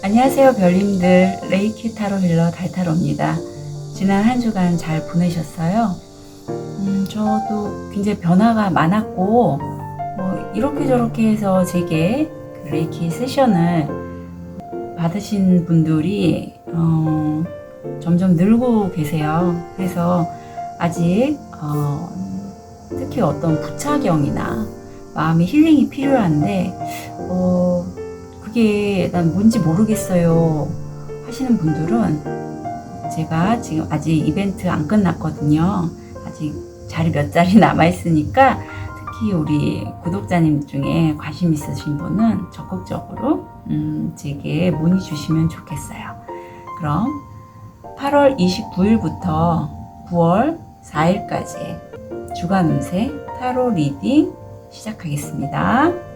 안녕하세요, 별님들. 레이키 타로 힐러 달타로입니다. 지난 한 주간 잘 보내셨어요? 저도 굉장히 변화가 많았고, 이렇게 저렇게 해서 제게 그 레이키 세션을 받으신 분들이 점점 늘고 계세요. 그래서 아직 특히 어떤 부차경이나 마음의 힐링이 필요한데 그게 난 뭔지 모르겠어요 하시는 분들은 제가 지금 아직 이벤트 안 끝났거든요. 아직 자리 몇 자리 남아 있으니까 특히 우리 구독자님 중에 관심 있으신 분은 적극적으로 제게 문의 주시면 좋겠어요. 그럼 8월 29일부터 9월 4일까지 주간 운세 타로 리딩 시작하겠습니다.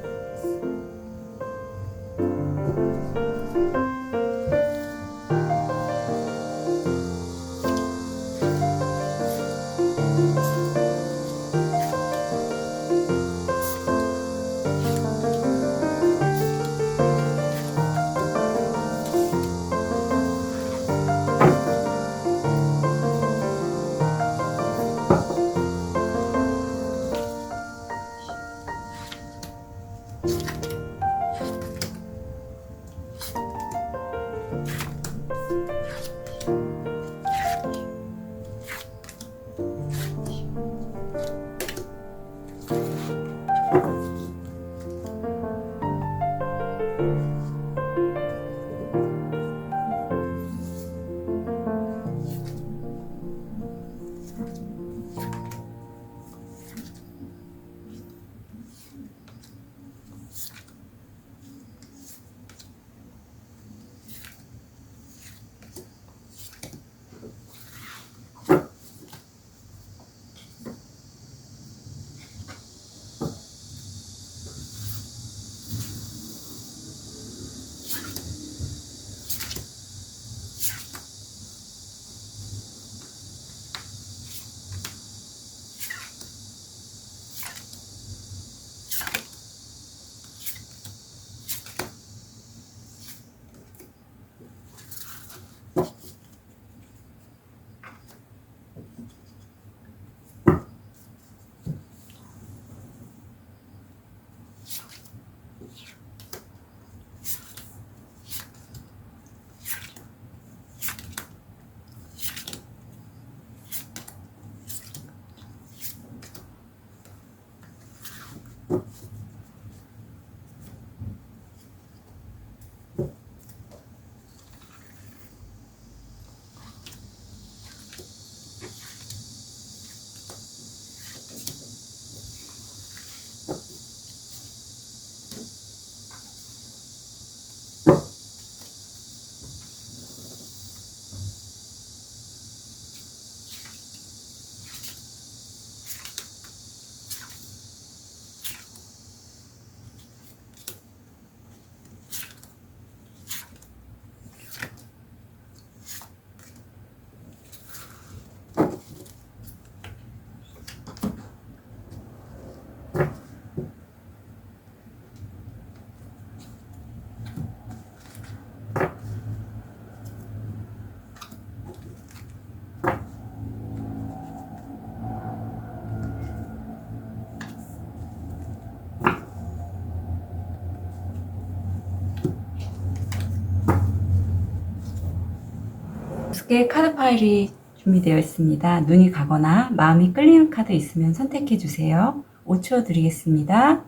두 개의 카드 파일이 준비되어 있습니다. 눈이 가거나 마음이 끌리는 카드 있으면 선택해 주세요. 5초 드리겠습니다.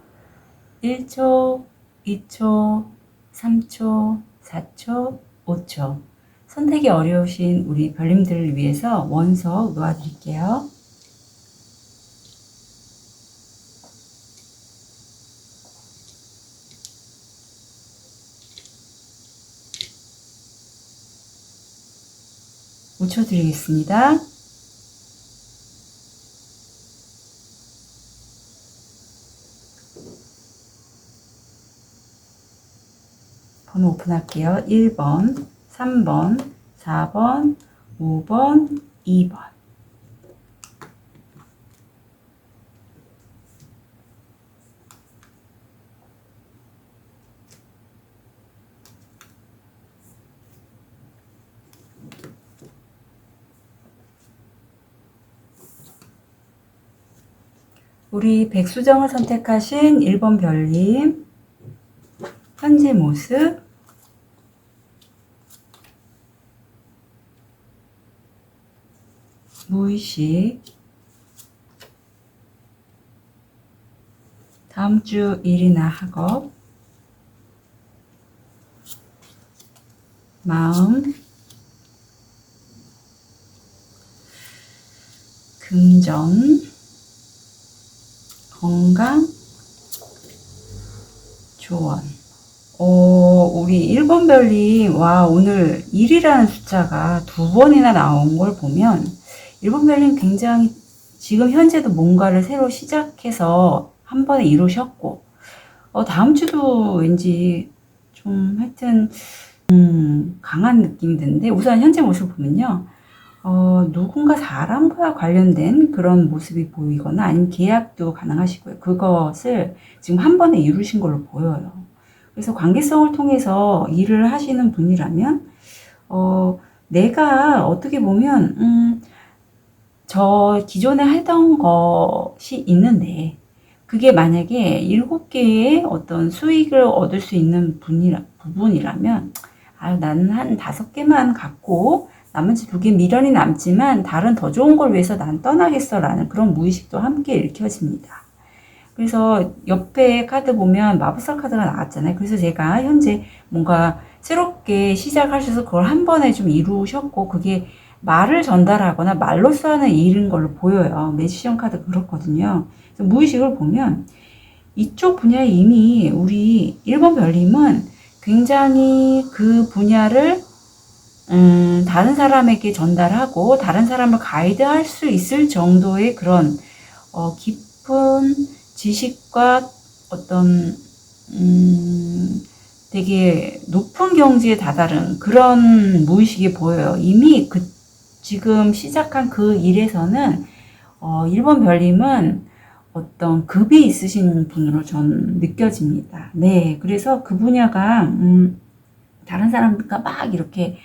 1초, 2초, 3초, 4초, 5초. 선택이 어려우신 우리 별님들을 위해서 원석 놓아드릴게요. 오 초 드리겠습니다. 번호 오픈할게요. 1번, 3번, 4번, 5번, 2번. 우리 백수정을 선택하신 1번 별님, 현재 모습, 무의식, 다음 주 일이나 학업, 마음, 금전, 건강, 조언. 우리 1번 별님, 와, 오늘 1이라는 숫자가 2번이나 나온 걸 보면 1번 별님 굉장히 지금 현재도 뭔가를 새로 시작해서 한 번에 이루셨고, 다음 주도 왠지 좀 하여튼 강한 느낌이 드는데, 우선 현재 모습을 보면요. 누군가 사람과 관련된 그런 모습이 보이거나 아니면 계약도 가능하시고요. 그것을 지금 한 번에 이루신 걸로 보여요. 그래서 관계성을 통해서 일을 하시는 분이라면, 내가 어떻게 보면, 저 기존에 하던 것이 있는데, 그게 만약에 7개의 어떤 수익을 얻을 수 있는 부분이라면, 나는 한 5개만 갖고, 나머지 2개 미련이 남지만, 다른 더 좋은 걸 위해서 난 떠나겠어. 라는 그런 무의식도 함께 읽혀집니다. 그래서 옆에 카드 보면 마법사 카드가 나왔잖아요. 그래서 제가 현재 뭔가 새롭게 시작하셔서 그걸 한 번에 좀 이루셨고, 그게 말을 전달하거나 말로써 하는 일인 걸로 보여요. 매지션 카드 그렇거든요. 그래서 무의식을 보면 이쪽 분야에 이미 우리 1번 별님은 굉장히 그 분야를 다른 사람에게 전달하고 다른 사람을 가이드할 수 있을 정도의 그런 깊은 지식과 어떤 되게 높은 경지에 다다른 그런 무의식이 보여요. 이미 지금 시작한 그 일에서는 1번 별님은 어떤 급이 있으신 분으로 전 느껴집니다. 네, 그래서 그 분야가 다른 사람들과 막 이렇게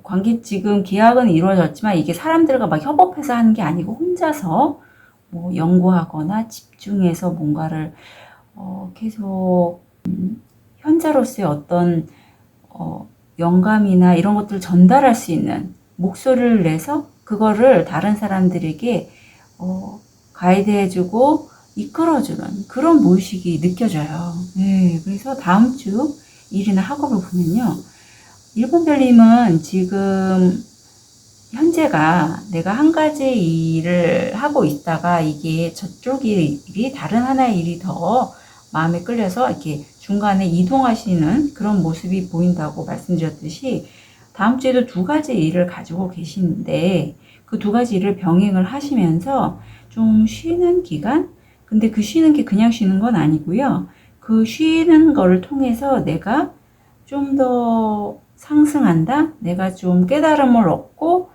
관계 지금 계약은 이루어졌지만 이게 사람들과 막 협업해서 하는 게 아니고 혼자서 연구하거나 집중해서 뭔가를 계속 현자로서의 어떤 영감이나 이런 것들을 전달할 수 있는 목소리를 내서 그거를 다른 사람들에게 가이드해주고 이끌어주는 그런 무의식이 느껴져요. 네, 그래서 다음 주 일이나 학업을 보면요. 1번 별님은 지금 현재가 내가 한 가지 일을 하고 있다가 이게 저쪽 일이 다른 하나의 일이 더 마음에 끌려서 이렇게 중간에 이동하시는 그런 모습이 보인다고 말씀드렸듯이 다음 주에도 2가지 일을 가지고 계시는데 그 2가지 일을 병행을 하시면서 좀 쉬는 기간? 근데 그 쉬는 게 그냥 쉬는 건 아니고요. 그 쉬는 거를 통해서 내가 좀 더 상승한다? 내가 좀 깨달음을 얻고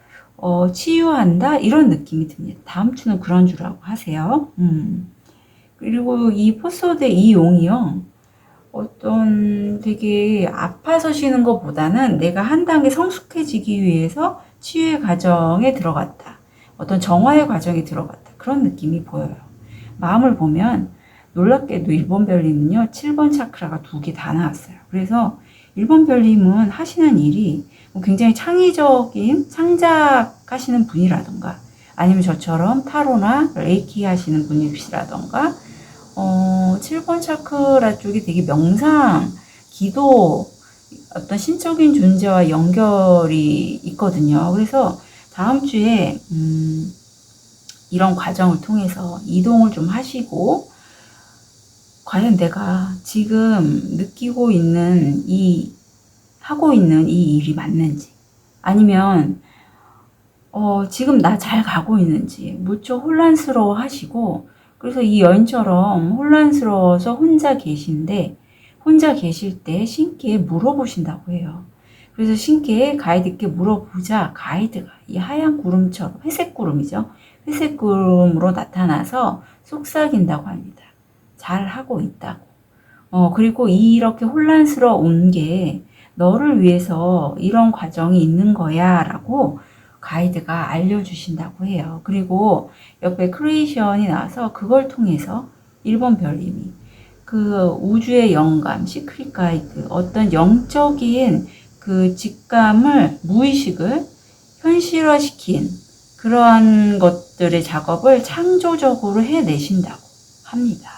치유한다? 이런 느낌이 듭니다. 다음 주는 그런 주라고 하세요. 그리고 이 포소드 이 용이요. 어떤 되게 아파서 쉬는 것보다는 내가 한 단계 성숙해지기 위해서 치유의 과정에 들어갔다. 어떤 정화의 과정에 들어갔다. 그런 느낌이 보여요. 마음을 보면 놀랍게도 1번 별님은요. 7번 차크라가 2개 다 나왔어요. 그래서 1번 별님은 하시는 일이 굉장히 창의적인 창작하시는 분이라던가 아니면 저처럼 타로나 레이키 하시는 분이시라던가 7번 차크라 쪽이 되게 명상, 기도, 어떤 신적인 존재와 연결이 있거든요. 그래서 다음 주에 이런 과정을 통해서 이동을 좀 하시고 과연 내가 지금 느끼고 있는 하고 있는 이 일이 맞는지 아니면 지금 나 잘 가고 있는지 무척 혼란스러워 하시고 그래서 이 여인처럼 혼란스러워서 혼자 계신데 혼자 계실 때 신께 물어보신다고 해요. 그래서 신께 가이드께 물어보자 가이드가 이 하얀 구름처럼 회색 구름이죠. 회색 구름으로 나타나서 속삭인다고 합니다. 잘 하고 있다고. 그리고 이렇게 혼란스러운 게 너를 위해서 이런 과정이 있는 거야 라고 가이드가 알려주신다고 해요. 그리고 옆에 크리에이션이 나와서 그걸 통해서 1번 별님이 그 우주의 영감, 시크릿 가이드, 어떤 영적인 그 직감을, 무의식을 현실화시킨 그러한 것들의 작업을 창조적으로 해내신다고 합니다.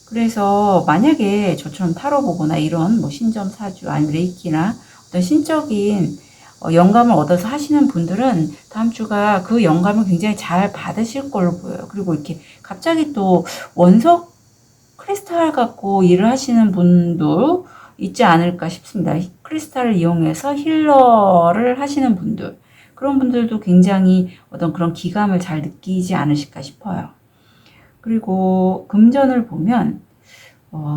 그래서 만약에 저처럼 타로 보거나 이런 뭐 신점 사주 아니면 레이키나 어떤 신적인 영감을 얻어서 하시는 분들은 다음 주가 그 영감을 굉장히 잘 받으실 걸로 보여요. 그리고 이렇게 갑자기 또 원석 크리스탈 갖고 일을 하시는 분도 있지 않을까 싶습니다. 크리스탈을 이용해서 힐러를 하시는 분들, 그런 분들도 굉장히 어떤 그런 기감을 잘 느끼지 않으실까 싶어요. 그리고 금전을 보면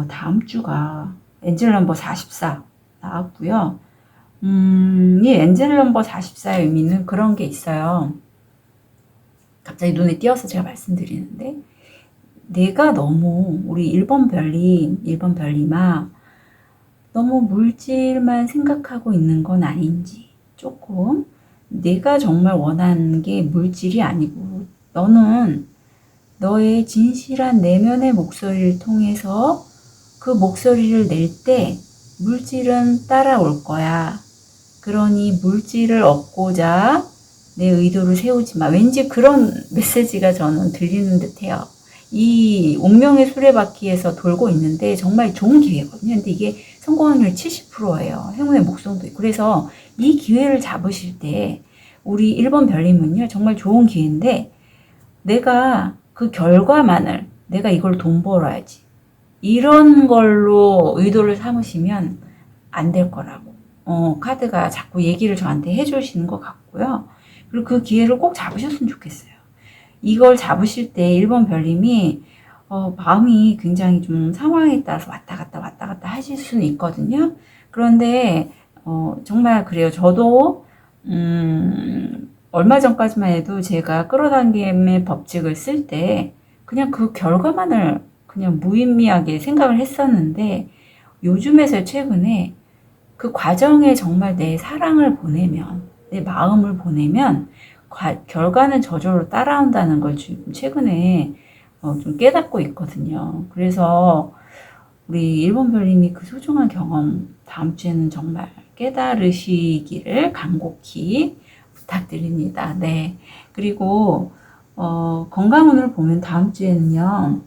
다음 주가 엔젤 넘버 44 나왔고요. 이 엔젤 넘버 44의 의미는 그런 게 있어요. 갑자기 눈에 띄어서 제가 말씀드리는데, 내가 너무 우리 1번 별님아 너무 물질만 생각하고 있는 건 아닌지, 조금 내가 정말 원하는 게 물질이 아니고 너는 너의 진실한 내면의 목소리를 통해서 그 목소리를 낼 때 물질은 따라올 거야. 그러니 물질을 얻고자 내 의도를 세우지 마. 왠지 그런 메시지가 저는 들리는 듯해요. 이 운명의 수레바퀴에서 돌고 있는데 정말 좋은 기회거든요. 근데 이게 성공 확률 70%예요. 행운의 목성도 있고. 그래서 이 기회를 잡으실 때 우리 1번 별님은요, 정말 좋은 기회인데, 내가 그 결과만을, 내가 이걸 돈 벌어야지, 이런 걸로 의도를 삼으시면 안 될 거라고 카드가 자꾸 얘기를 저한테 해주시는 것 같고요. 그리고 그 기회를 꼭 잡으셨으면 좋겠어요. 이걸 잡으실 때 1번 별님이 마음이 굉장히 좀 상황에 따라서 왔다 갔다 하실 수는 있거든요. 그런데 정말 그래요. 저도 얼마 전까지만 해도 제가 끌어당김의 법칙을 쓸 때 그냥 그 결과만을 그냥 무의미하게 생각을 했었는데, 요즘에서 최근에 그 과정에 정말 내 사랑을 보내면, 내 마음을 보내면 결과는 저절로 따라온다는 걸 지금 최근에 좀 깨닫고 있거든요. 그래서 우리 1번 별님이 그 소중한 경험 다음 주에는 정말 깨달으시기를 간곡히 부탁드립니다. 네. 그리고 건강운을 보면 다음 주에는요,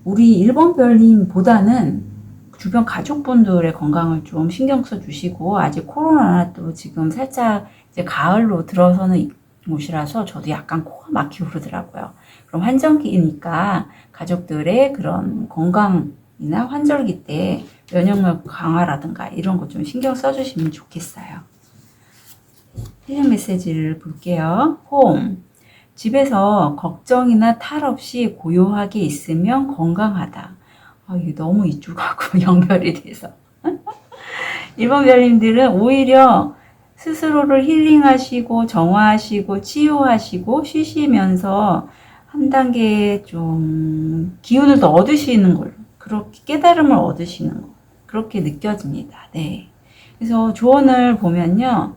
우리 1번 별님보다는 주변 가족분들의 건강을 좀 신경 써 주시고, 아직 코로나 또 지금 살짝 이제 가을로 들어서는 곳이라서 저도 약간 코가 막히고 그러더라고요. 그럼 환절기니까 가족들의 그런 건강이나 환절기 때 면역력 강화라든가 이런 거 좀 신경 써주시면 좋겠어요. 해당 메시지를 볼게요. 홈. 집에서 걱정이나 탈 없이 고요하게 있으면 건강하다. 이게 너무 이쪽하고 연결이 돼서. 1번 별님들은 오히려 스스로를 힐링하시고 정화하시고 치유하시고 쉬시면서 한 단계 좀 기운을 더 얻으시는 걸로, 그렇게 깨달음을 얻으시는 거, 그렇게 느껴집니다. 네. 그래서 조언을 보면요,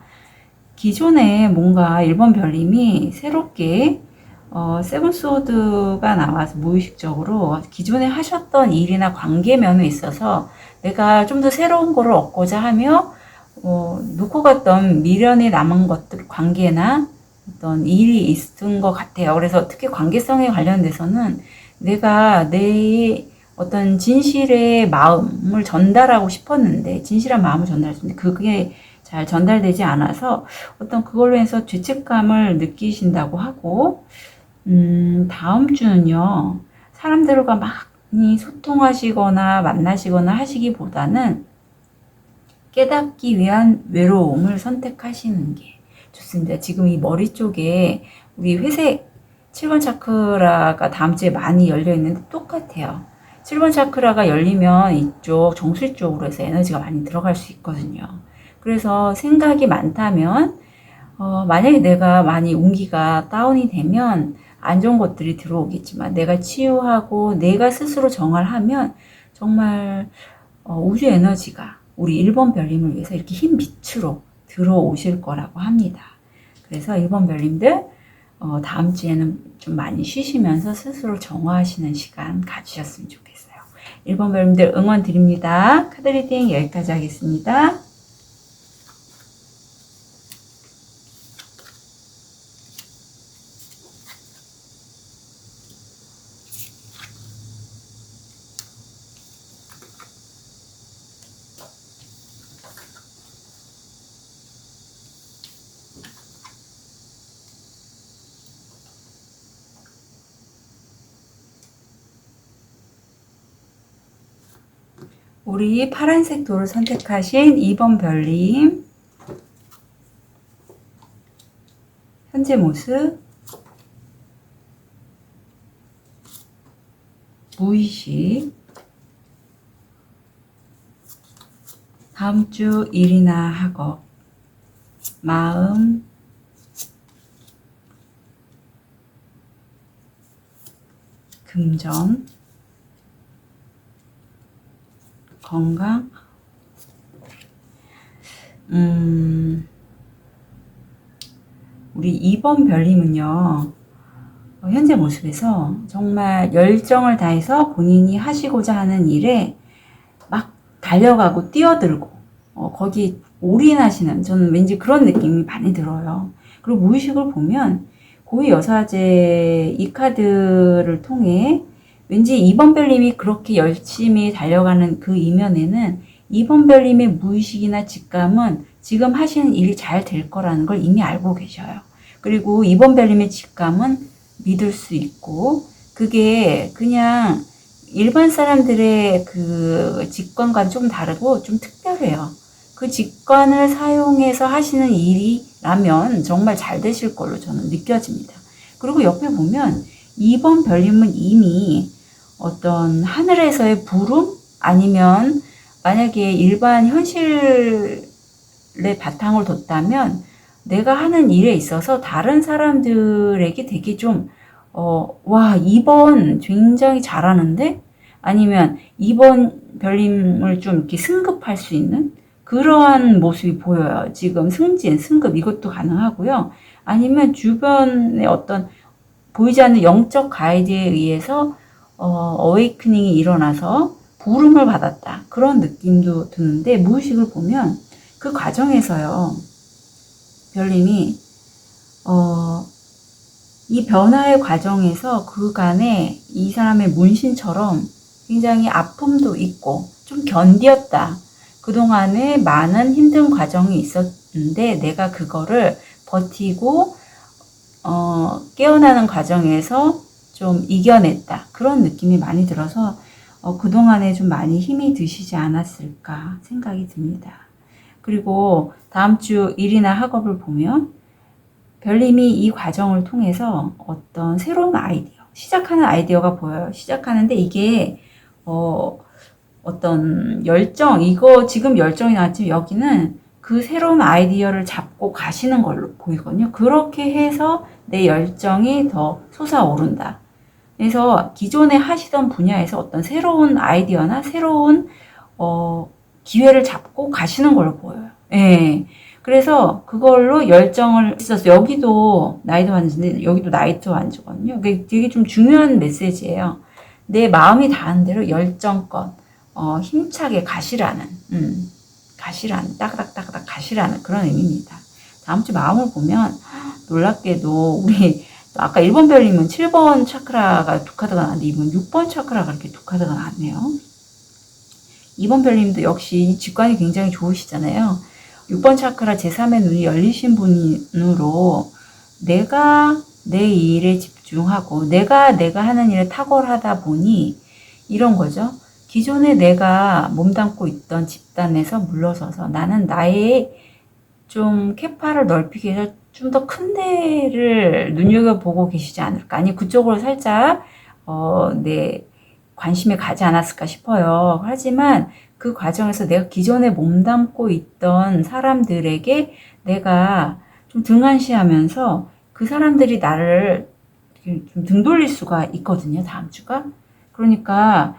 기존에 뭔가 1번 별님이 새롭게 세븐소드가 나와서 무의식적으로 기존에 하셨던 일이나 관계 면에 있어서 내가 좀 더 새로운 거를 얻고자 하며 놓고 갔던 미련이 남은 것들, 관계나 어떤 일이 있은 것 같아요. 그래서 특히 관계성에 관련돼서는 내가 내 어떤 진실의 마음을 전달하고 싶었는데, 진실한 마음을 전달했는데 그게 잘 전달되지 않아서 어떤 그걸로 해서 죄책감을 느끼신다고 하고, 다음 주는요, 사람들과 많이 소통하시거나 만나시거나 하시기보다는 깨닫기 위한 외로움을 선택하시는 게 좋습니다. 지금 이 머리 쪽에 우리 회색 7번 차크라가 다음 주에 많이 열려 있는데 똑같아요. 7번 차크라가 열리면 이쪽 정수리 쪽으로 해서 에너지가 많이 들어갈 수 있거든요. 그래서 생각이 많다면 만약에 내가 많이 운기가 다운이 되면 안 좋은 것들이 들어오겠지만, 내가 치유하고 내가 스스로 정화를 하면 정말 우주 에너지가 우리 1번 별님을 위해서 이렇게 흰 빛으로 들어오실 거라고 합니다. 그래서 1번 별님들 다음 주에는 좀 많이 쉬시면서 스스로 정화하시는 시간 가지셨으면 좋겠어요. 1번 별님들 응원 드립니다. 카드 리딩 여기까지 하겠습니다. 우리 파란색 돌을 선택하신 2번 별님, 현재 모습, 무의식, 다음 주 일이나 학업, 마음, 금전, 건강, 우리 2번 별님은요, 현재 모습에서 정말 열정을 다해서 본인이 하시고자 하는 일에 막 달려가고 뛰어들고, 거기 올인하시는, 저는 왠지 그런 느낌이 많이 들어요. 그리고 무의식을 보면, 고위 여사제 이 카드를 통해 왠지 2번 별님이 그렇게 열심히 달려가는 그 이면에는 2번 별님의 무의식이나 직감은 지금 하시는 일이 잘 될 거라는 걸 이미 알고 계셔요. 그리고 2번 별님의 직감은 믿을 수 있고, 그게 그냥 일반 사람들의 그 직관과는 좀 다르고 좀 특별해요. 그 직관을 사용해서 하시는 일이라면 정말 잘 되실 걸로 저는 느껴집니다. 그리고 옆에 보면 2번 별님은 이미 어떤 하늘에서의 부름? 아니면 만약에 일반 현실의 바탕을 뒀다면 내가 하는 일에 있어서 다른 사람들에게 되게 좀 와, 2번 굉장히 잘하는데? 아니면 2번 별님을 좀 이렇게 승급할 수 있는 그러한 모습이 보여요. 지금 승진, 승급 이것도 가능하고요. 아니면 주변의 어떤 보이지 않는 영적 가이드에 의해서 어웨이크닝이 일어나서 부름을 받았다. 그런 느낌도 드는데 무의식을 보면 그 과정에서요. 별님이 이 변화의 과정에서 그간에 이 사람의 문신처럼 굉장히 아픔도 있고 좀 견디었다. 그동안에 많은 힘든 과정이 있었는데 내가 그거를 버티고 깨어나는 과정에서 좀 이겨냈다. 그런 느낌이 많이 들어서 그동안에 좀 많이 힘이 드시지 않았을까 생각이 듭니다. 그리고 다음 주 일이나 학업을 보면 별님이 이 과정을 통해서 어떤 새로운 아이디어, 시작하는 아이디어가 보여요. 시작하는데 이게 어떤 열정, 이거 지금 열정이 나왔지만 여기는 그 새로운 아이디어를 잡고 가시는 걸로 보이거든요. 그렇게 해서 내 열정이 더 솟아오른다. 그래서 기존에 하시던 분야에서 어떤 새로운 아이디어나 새로운 기회를 잡고 가시는 걸로 보여요. 예. 그래서 그걸로 열정을 있어서 여기도 나이트 완주인데 여기도 나이트 완주거든요. 그게 되게 좀 중요한 메시지예요. 내 마음이 닿은 대로 열정껏 힘차게 가시라는 따그닥따그닥 가시라는 그런 의미입니다. 다음 주 마음을 보면 놀랍게도 우리 아까 1번 별님은 7번 차크라가 두 카드가 나왔는데 이분 6번 차크라가 이렇게 두 카드가 나왔네요. 2번 별님도 역시 직관이 굉장히 좋으시잖아요. 6번 차크라 제3의 눈이 열리신 분으로 내가 내 일에 집중하고 내가 하는 일에 탁월하다 보니 이런 거죠. 기존에 내가 몸담고 있던 집단에서 물러서서 나는 나의 좀 캐파를 넓히기 위해서 좀 더 큰 데를 눈여겨보고 계시지 않을까. 아니 그쪽으로 살짝 내 관심이 가지 않았을까 싶어요. 하지만 그 과정에서 내가 기존에 몸담고 있던 사람들에게 내가 좀 등한시하면서 그 사람들이 나를 좀 등 돌릴 수가 있거든요. 다음 주가. 그러니까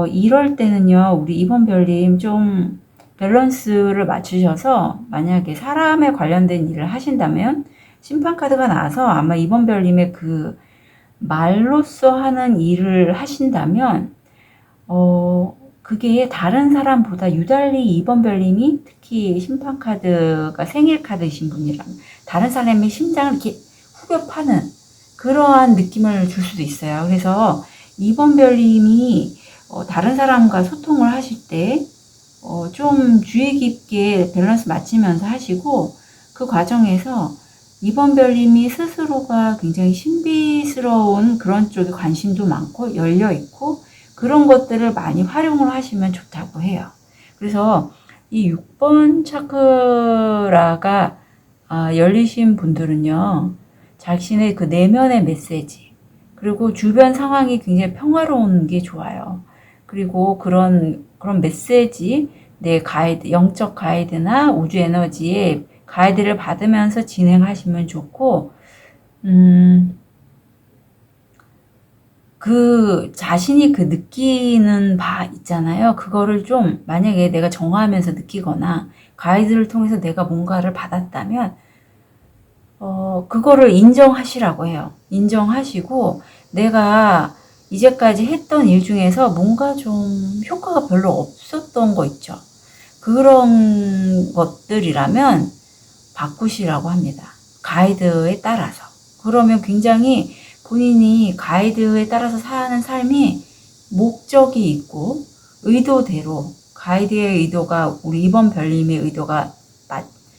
이럴 때는요. 우리 2번 별님 좀 밸런스를 맞추셔서 만약에 사람에 관련된 일을 하신다면 심판카드가 나와서 아마 2번 별님의 그 말로써 하는 일을 하신다면 그게 다른 사람보다 유달리 2번 별님이 특히 심판카드가 생일카드이신 분이라면 다른 사람의 심장을 이렇게 후벼 파는 그러한 느낌을 줄 수도 있어요. 그래서 2번 별님이 다른 사람과 소통을 하실 때 좀 주의 깊게 밸런스 맞추면서 하시고 그 과정에서 2번 별님이 스스로가 굉장히 신비스러운 그런 쪽에 관심도 많고 열려있고 그런 것들을 많이 활용을 하시면 좋다고 해요. 그래서 이 6번 차크라가 열리신 분들은요, 자신의 그 내면의 메시지, 그리고 주변 상황이 굉장히 평화로운 게 좋아요. 그리고 그런 메시지, 내 가이드, 영적 가이드나 우주 에너지의 가이드를 받으면서 진행하시면 좋고, 그 자신이 그 느끼는 바 있잖아요. 그거를 좀 만약에 내가 정화하면서 느끼거나 가이드를 통해서 내가 뭔가를 받았다면 그거를 인정하시라고 해요. 인정하시고 내가 이제까지 했던 일 중에서 뭔가 좀 효과가 별로 없었던 거 있죠. 그런 것들이라면 바꾸시라고 합니다. 가이드에 따라서. 그러면 굉장히 본인이 가이드에 따라서 사는 삶이 목적이 있고 의도대로 가이드의 의도가 우리 2번 별님의 의도가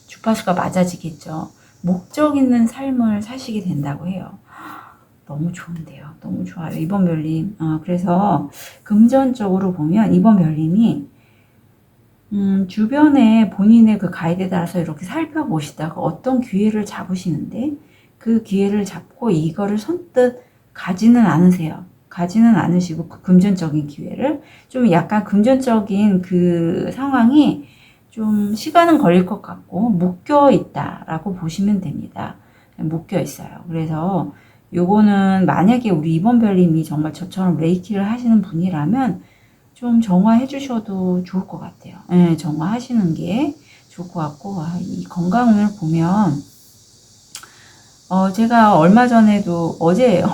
주파수가 맞아지겠죠. 목적 있는 삶을 사시게 된다고 해요. 너무 좋은데요. 너무 좋아요. 2번 별님. 그래서 금전적으로 보면 2번 별님이 주변에 본인의 그 가이드에 따라서 이렇게 살펴보시다가 어떤 기회를 잡으시는데 그 기회를 잡고 이거를 선뜻 가지는 않으세요. 가지는 않으시고 그 금전적인 기회를 좀 약간 금전적인 그 상황이 좀 시간은 걸릴 것 같고 묶여 있다라고 보시면 됩니다. 묶여 있어요. 그래서 요거는 만약에 우리 2번 별님이 정말 저처럼 레이키를 하시는 분이라면 좀 정화해 주셔도 좋을 것 같아요. 네, 정화하시는 게 좋을 것 같고 이 건강을 보면 제가 얼마 전에도 어제예요.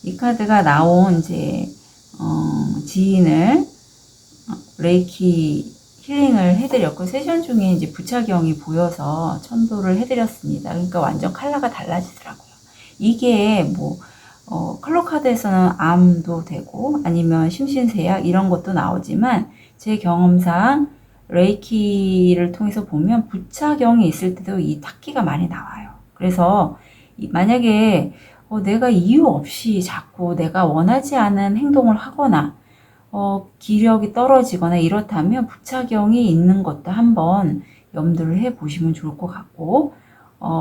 이 카드가 나온 이제 지인을 레이키 힐링을 해드렸고 세션 중에 이제 부착용이 보여서 천도를 해드렸습니다. 그러니까 완전 컬러가 달라지더라고요. 이게 뭐 컬러 카드에서는 암도 되고 아니면 심신세약 이런 것도 나오지만 제 경험상 레이키를 통해서 보면 부착용이 있을 때도 이 탁기가 많이 나와요. 그래서 만약에 내가 이유 없이 자꾸 내가 원하지 않은 행동을 하거나 기력이 떨어지거나 이렇다면 부착용이 있는 것도 한번 염두를 해 보시면 좋을 것 같고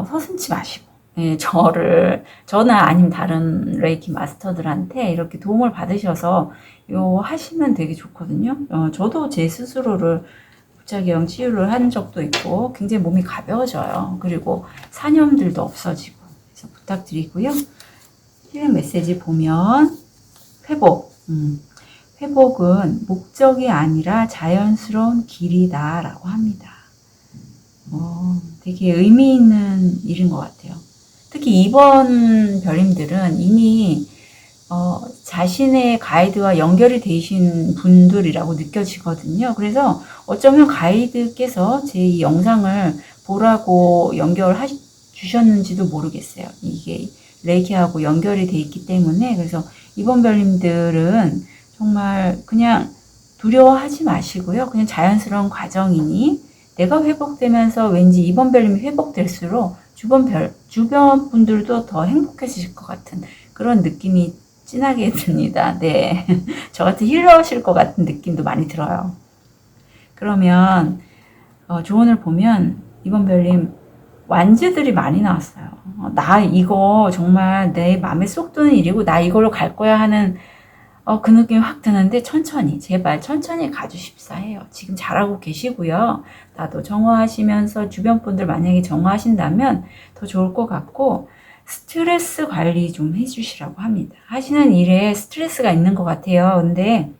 서슴지 마시고 예, 저나 아니면 다른 레이키 마스터들한테 이렇게 도움을 받으셔서 하시면 되게 좋거든요. 저도 제 스스로를 부착용 치유를 한 적도 있고 굉장히 몸이 가벼워져요. 그리고 산염들도 없어지고 그래서 부탁드리고요. 힐링 메시지 보면 회복. 회복은 목적이 아니라 자연스러운 길이다 라고 합니다. 되게 의미 있는 일인 것 같아요. 특히 2번 별님들은 이미 자신의 가이드와 연결이 되신 분들이라고 느껴지거든요. 그래서 어쩌면 가이드께서 제 이 영상을 보라고 연결해 주셨는지도 모르겠어요. 이게 레이키하고 연결이 돼 있기 때문에. 그래서 2번 별님들은 정말 그냥 두려워하지 마시고요. 그냥 자연스러운 과정이니 내가 회복되면서 왠지 2번 별님이 회복될수록 주변 분들도 더 행복해지실 것 같은 그런 느낌이 진하게 듭니다. 네. 저 같은 힐러실 것 같은 느낌도 많이 들어요. 그러면 조언을 보면 2번 별님 완즈들이 많이 나왔어요. 나 이거 정말 내 마음에 쏙 드는 일이고 나 이걸로 갈 거야 하는 그 느낌이 확 드는데 천천히 제발 천천히 가주십사 해요. 지금 잘하고 계시고요. 나도 정화하시면서 주변 분들 만약에 정화하신다면 더 좋을 것 같고 스트레스 관리 좀 해주시라고 합니다. 하시는 일에 스트레스가 있는 것 같아요. 근데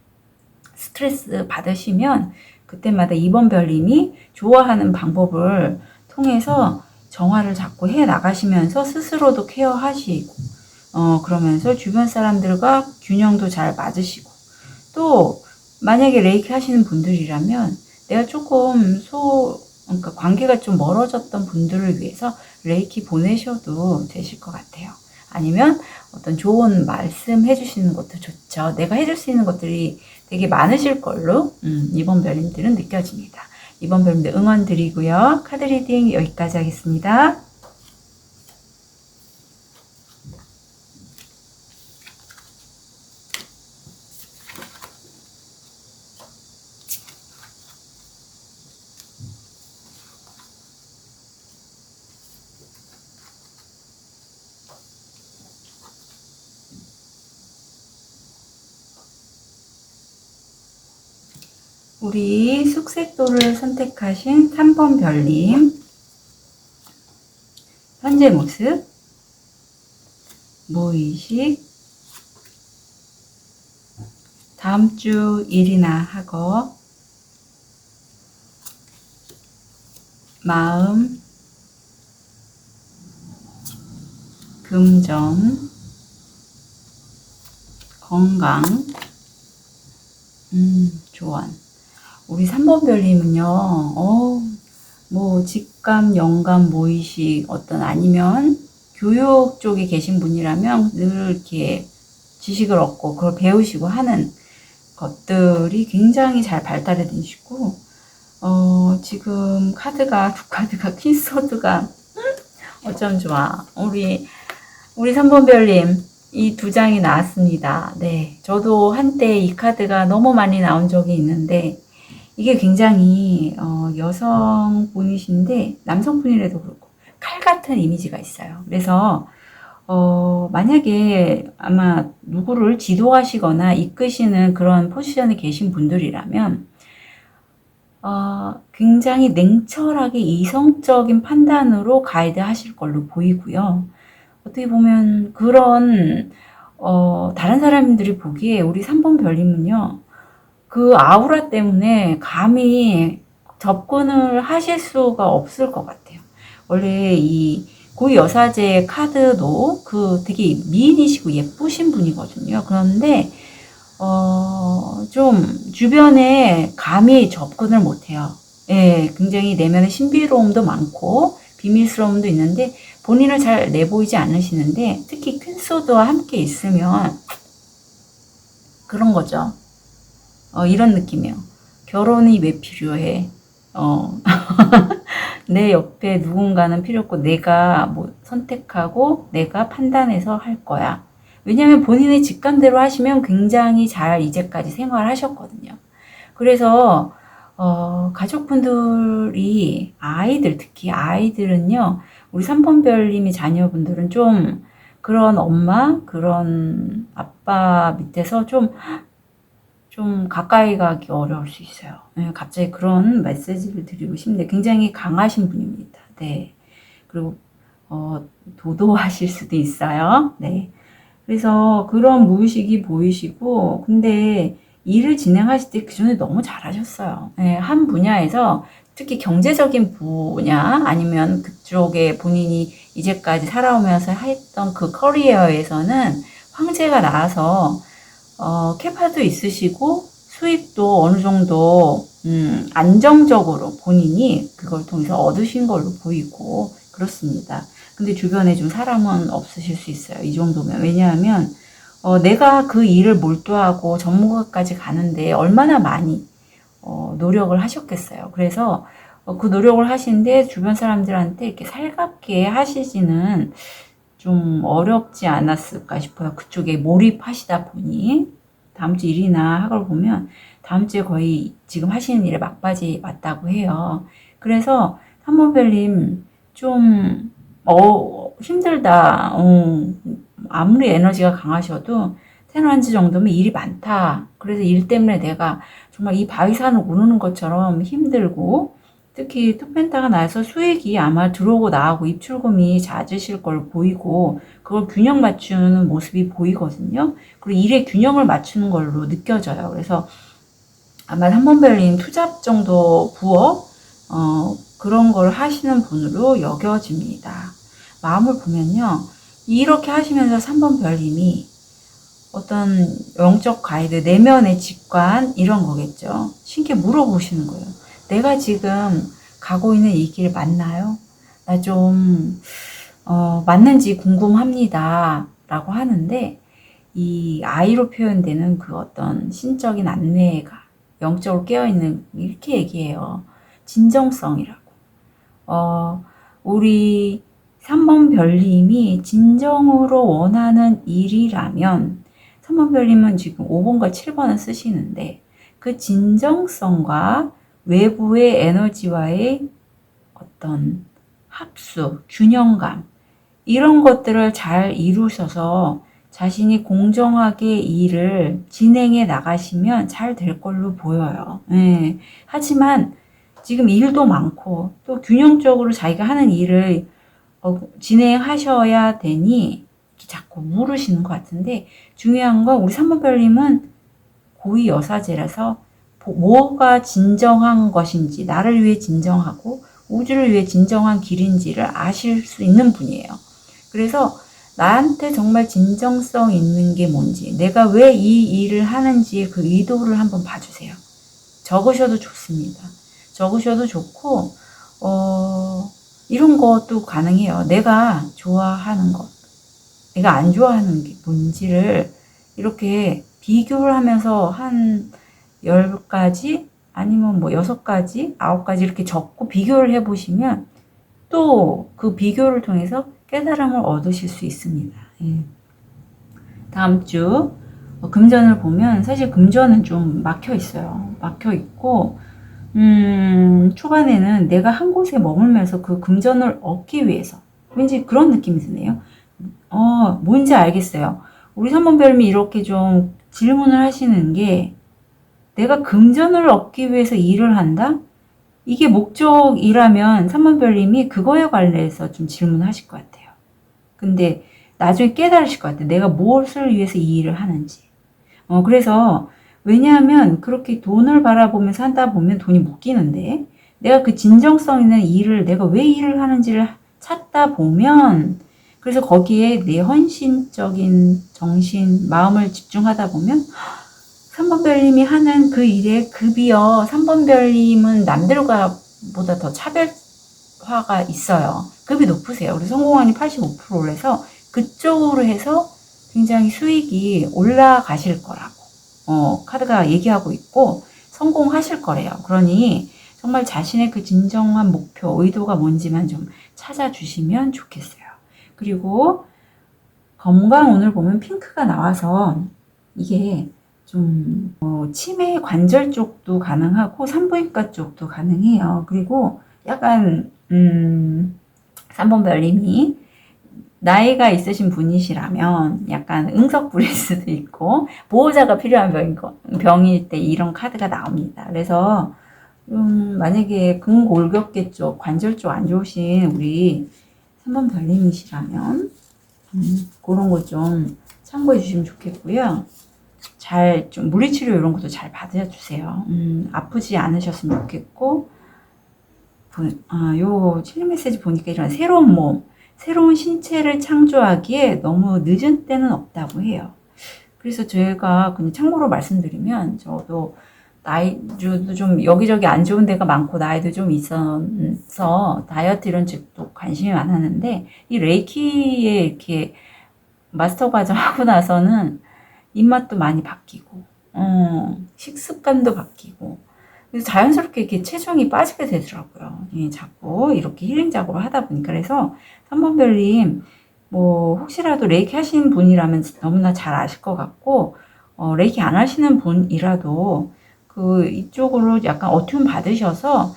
스트레스 받으시면 그때마다 2번 별님이 좋아하는 방법을 통해서 정화를 자꾸 해 나가시면서 스스로도 케어하시고, 그러면서 주변 사람들과 균형도 잘 맞으시고, 또, 만약에 레이키 하시는 분들이라면, 내가 조금 그러니까 관계가 좀 멀어졌던 분들을 위해서 레이키 보내셔도 되실 것 같아요. 아니면 어떤 좋은 말씀 해주시는 것도 좋죠. 내가 해줄 수 있는 것들이 되게 많으실 걸로, 이번 별님들은 느껴집니다. 이번 별님들 응원 드리고요. 카드 리딩 여기까지 하겠습니다. 우리 숙색도를 선택하신 3번 별님, 현재 모습, 무의식, 다음 주 일이나 학업, 마음, 금전, 건강, 조언. 우리 3번 별님은요, 뭐, 직감, 영감, 무의식, 아니면 교육 쪽에 계신 분이라면 늘 이렇게 지식을 얻고 그걸 배우시고 하는 것들이 굉장히 잘 발달해 되시고, 지금 두 카드가 퀸소드가, 어쩜 좋아. 우리 3번 별님, 이 2장이 나왔습니다. 네. 저도 한때 이 카드가 너무 많이 나온 적이 있는데, 이게 굉장히 여성분이신데 남성분이라도 그렇고 칼 같은 이미지가 있어요. 그래서 만약에 아마 누구를 지도하시거나 이끄시는 그런 포지션에 계신 분들이라면 굉장히 냉철하게 이성적인 판단으로 가이드 하실 걸로 보이고요. 어떻게 보면 그런 다른 사람들이 보기에 우리 3번 별님은요, 그 아우라 때문에 감히 접근을 하실 수가 없을 것 같아요. 원래 이 고여사제 카드도 되게 미인이시고 예쁘신 분이거든요. 그런데 좀 주변에 감히 접근을 못해요. 예, 굉장히 내면의 신비로움도 많고 비밀스러움도 있는데 본인을 잘 내보이지 않으시는데, 특히 퀸소드와 함께 있으면 그런 거죠. 이런 느낌이에요. 결혼이 왜 필요해? 내 옆에 누군가는 필요 없고 내가 뭐 선택하고 내가 판단해서 할 거야. 왜냐하면 본인의 직감대로 하시면 굉장히 잘 이제까지 생활하셨거든요. 그래서 가족분들이 특히 아이들은요, 우리 3번 별님의 자녀분들은 좀 그런 엄마, 그런 아빠 밑에서 좀 가까이 가기 어려울 수 있어요. 네, 갑자기 그런 메시지를 드리고 싶은데 굉장히 강하신 분입니다. 네. 그리고 도도하실 수도 있어요. 네. 그래서 그런 무의식이 보이시고, 근데 일을 진행하실 때 그전에 너무 잘하셨어요. 네, 한 분야에서 특히 경제적인 분야 아니면 그쪽에 본인이 이제까지 살아오면서 했던 그 커리어에서는 황제가 나와서 캐파도 있으시고 수입도 어느 정도 안정적으로 본인이 그걸 통해서 얻으신 걸로 보이고 그렇습니다. 근데 주변에 좀 사람은 없으실 수 있어요. 이 정도면. 왜냐하면 내가 그 일을 몰두하고 전문가까지 가는데 얼마나 많이 노력을 하셨겠어요. 그래서 그 노력을 하시는데 주변 사람들한테 이렇게 살갑게 하시지는 좀 어렵지 않았을까 싶어요. 그쪽에 몰입하시다 보니. 다음 주 일이나 학을 보면 다음 주에 거의 지금 하시는 일에 막바지 맞다고 해요. 그래서 3번 별님 좀 힘들다. 아무리 에너지가 강하셔도 테너한지 정도면 일이 많다. 그래서 일 때문에 내가 정말 이 바위산을 오르는 것처럼 힘들고, 특히 투펜타가 나서 수익이 아마 들어오고 나가고 입출금이 잦으실 걸 보이고, 그걸 균형 맞추는 모습이 보이거든요. 그리고 일의 균형을 맞추는 걸로 느껴져요. 그래서 아마 3번 별님 투잡 정도 부업, 그런 걸 하시는 분으로 여겨집니다. 마음을 보면요. 이렇게 하시면서 3번 별님이 어떤 영적 가이드, 내면의 직관 이런 거겠죠. 신께 물어보시는 거예요. 내가 지금 가고 있는 이 길 맞나요? 나 좀 맞는지 궁금합니다. 라고 하는데 이 아이로 표현되는 그 어떤 신적인 안내가 영적으로 깨어있는 이렇게 얘기해요. 진정성이라고. 우리 3번 별님이 진정으로 원하는 일이라면 3번 별님은 지금 5번과 7번을 쓰시는데 그 진정성과 외부의 에너지와의 어떤 합수, 균형감 이런 것들을 잘 이루셔서 자신이 공정하게 일을 진행해 나가시면 잘 될 걸로 보여요. 네. 하지만 지금 일도 많고 또 균형적으로 자기가 하는 일을 진행하셔야 되니 자꾸 물으시는 것 같은데 중요한 건 우리 3번 별님은 고위 여사제라서 뭐가 진정한 것인지 나를 위해 진정하고 우주를 위해 진정한 길인지를 아실 수 있는 분이에요. 그래서 나한테 정말 진정성 있는 게 뭔지 내가 왜 이 일을 하는지 그 의도를 한번 봐주세요. 적으셔도 좋습니다. 적으셔도 좋고 이런 것도 가능해요. 내가 좋아하는 것 내가 안 좋아하는 게 뭔지를 이렇게 비교를 하면서 한 10가지 아니면 뭐 6가지, 9가지 이렇게 적고 비교를 해보시면 또 그 비교를 통해서 깨달음을 얻으실 수 있습니다. 예. 다음 주 금전을 보면 사실 금전은 좀 막혀 있어요. 막혀 있고 초반에는 내가 한 곳에 머물면서 그 금전을 얻기 위해서 왠지 그런 느낌이 드네요. 뭔지 알겠어요. 우리 3번 별님이 이렇게 좀 질문을 하시는 게 내가 금전을 얻기 위해서 일을 한다? 이게 목적이라면 3번 별님이 그거에 관련해서 좀 질문하실 것 같아요. 근데 나중에 깨달으실 것 같아요. 내가 무엇을 위해서 이 일을 하는지. 그래서 왜냐하면 그렇게 돈을 바라보면서 한다 보면 돈이 묶이는데 내가 그 진정성 있는 일을 내가 왜 일을 하는지를 찾다 보면 그래서 거기에 내 헌신적인 정신, 마음을 집중하다 보면 3번 별님이 하는 그 일의 급이요. 3번 별님은 남들과 보다 더 차별화가 있어요. 급이 높으세요. 우리 성공률이 85%라서 그쪽으로 해서 굉장히 수익이 올라가실 거라고 카드가 얘기하고 있고 성공하실 거래요. 그러니 정말 자신의 그 진정한 목표, 의도가 뭔지만 좀 찾아주시면 좋겠어요. 그리고 건강 오늘 보면 핑크가 나와서 이게 좀 치매 관절 쪽도 가능하고 산부인과 쪽도 가능해요. 그리고 약간 3번 별님이 나이가 있으신 분이시라면 약간 응석 부릴 수도 있고 보호자가 필요한 병일 때 이런 카드가 나옵니다. 그래서 만약에 근골격계 쪽 관절 쪽 안 좋으신 우리 3번 별님이시라면 그런 거 좀 참고해 주시면 좋겠고요. 잘 좀 물리치료 이런 것도 잘 받아주세요. 아프지 않으셨으면 좋겠고 요 칠리 메시지 보니까 이런 새로운 몸, 새로운 신체를 창조하기에 너무 늦은 때는 없다고 해요. 그래서 제가 그냥 참고로 말씀드리면 저도 나이도 좀 여기저기 안 좋은 데가 많고 나이도 좀 있어서 다이어트 이런 쪽도 관심이 많았는데 이 레이키에 이렇게 마스터 과정 하고 나서는 입맛도 많이 바뀌고 식습관도 바뀌고 그래서 자연스럽게 이렇게 체중이 빠지게 되더라고요. 예, 자꾸 이렇게 힐링 작업을 하다 보니까 그래서 3번 별님 뭐 혹시라도 레이키 하시는 분이라면 너무나 잘 아실 것 같고 레이키 안 하시는 분이라도 그 이쪽으로 약간 어튠 받으셔서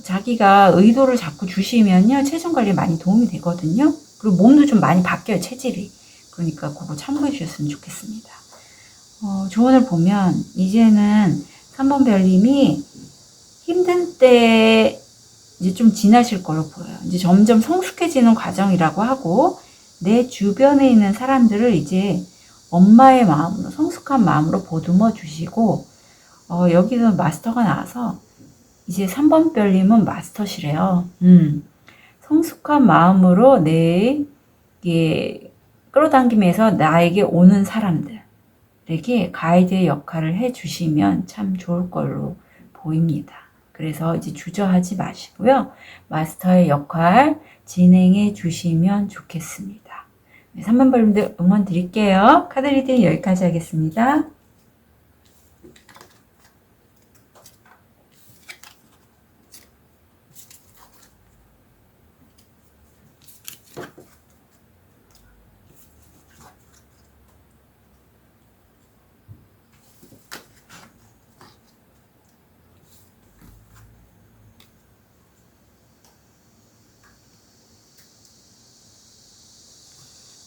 자기가 의도를 자꾸 주시면요 체중 관리에 많이 도움이 되거든요. 그리고 몸도 좀 많이 바뀌어요 체질이. 그러니까 그거 참고해 주셨으면 좋겠습니다. 조언을 보면 이제는 3번 별님이 힘든 때 이제 좀 지나실 걸로 보여요. 이제 점점 성숙해지는 과정이라고 하고 내 주변에 있는 사람들을 이제 엄마의 마음으로 성숙한 마음으로 보듬어 주시고 여기서 마스터가 나와서 이제 3번 별님은 마스터시래요. 성숙한 마음으로 내게 끌어당기면서 나에게 오는 사람들에게 가이드의 역할을 해주시면 참 좋을 걸로 보입니다. 그래서 이제 주저하지 마시고요. 마스터의 역할 진행해 주시면 좋겠습니다. 네, 3번 별님들 응원 드릴게요. 카드 리딩 여기까지 하겠습니다.